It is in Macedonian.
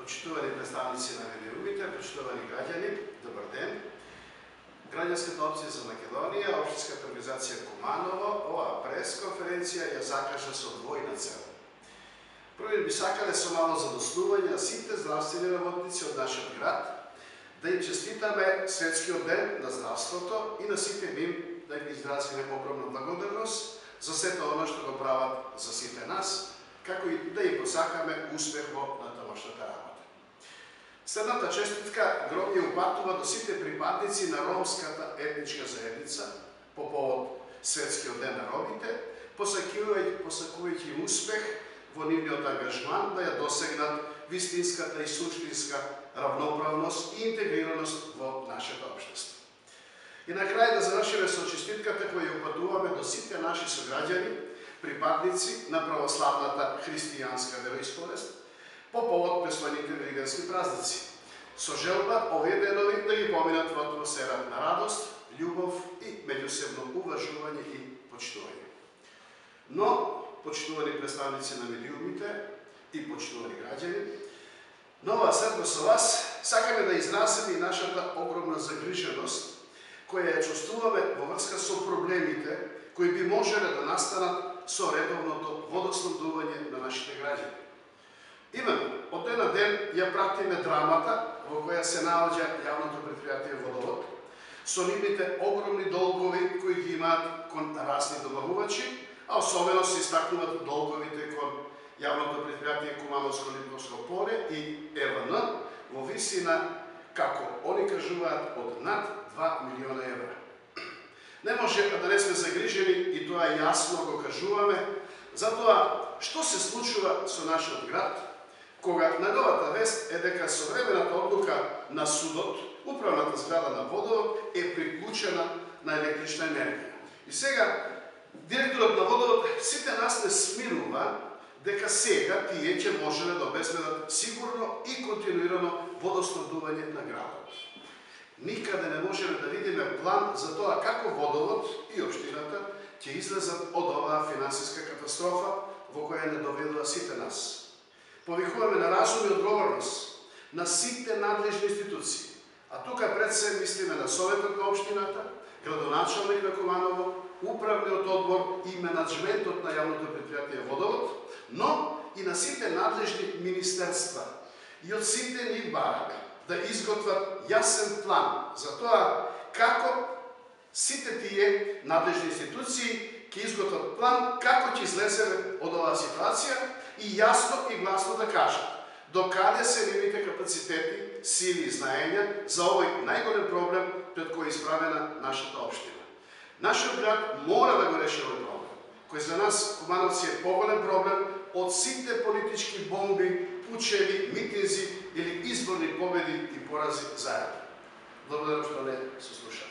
Почитувани представници на медиумите, почитувани граѓани, добар ден. Граѓанската опција за Македонија, Општинската организација Куманово, оваа пресконференција ја закажа со двојна цел. Први би сакале со мало задоснување на сите здравствени работници од нашиот град, да им честитаме светскиот ден на здравството и на сите нив да ги изразиме огромна благодарност за сето оно што го прават за сите нас, како и да им посакаме успех во натамошната работа. Следната честитка громје упатува до сите припадници на ромската етничка заедница по повод Светскиот ден на ромите, посакувајќи им успех во нивниот ангажман да ја досегнат вистинската и суштинска равноправност и интегрираност во нашето општество. И на крај да завршиме со честитката која ја упатуваме до сите наши сограѓани, припадници на православната христијанска вероисповест, по повод престојните великански празници, со желба овие денови да ги поминат во атмосфера на радост, љубов и меѓусебно уважување и почитување. Но, почитувани представници на медиумите и почитувани граѓани, на оваа средба со вас сакаме да изразиме и нашата огромна загриженост која ја чувствуваме во врска со проблемите кои би можеле да настанат со редовното водоснабдување на нашите граѓани. Именно, од ден на ден ја пратиме драмата во која се наоѓа јавното предпријатие Водовод, со нивните огромни долгови кои ги имаат кон разни добавувачи, а особено се истакнуваат долговите кон јавното предпријатие Кумановско-Липковско поле и ЕВН во висина, како они кажуваат, од над 2 милиона евра. Не може да не сме загрижени и тоа јасно го кажуваме, затоа што се случува со нашиот град, кога најновата вест е дека современата одлука на судот, управната зграда на Водовод е приклучена на електрична енергија. И сега, директорот на Водовод сите нас не смирува дека сега тие ќе можеле да обезбедат сигурно и континуирано водоснабдување на градот. Никаде не можеме да видиме план за тоа како Водовод и општината ќе излезат од оваа финансиска катастрофа во која не доведува сите нас. Повикуваме на разум и одговорност на сите надлежни институции, а тука пред се мислиме на Советот на општината, градоначалник на Куманово, управниот одбор и менаџментот на јавното предпријатие Водовод, но и на сите надлежни министерства и од сите нив бараме да изготват јасен план за тоа како сите тие надлежни институции ќе изготват план како ќе излеземе од оваа ситуација и јасно и гласно да кажат до каде се нивните капацитети, сили и знаења за овој најголем проблем пред кој е исправена нашата општина. Нашиот град мора да го реши овој проблем, кој за нас, кумановци, е поголем проблем од сите политички бомби, пучеви, митинзи или изборни победи и порази заедно. Благодарам што не се слуша.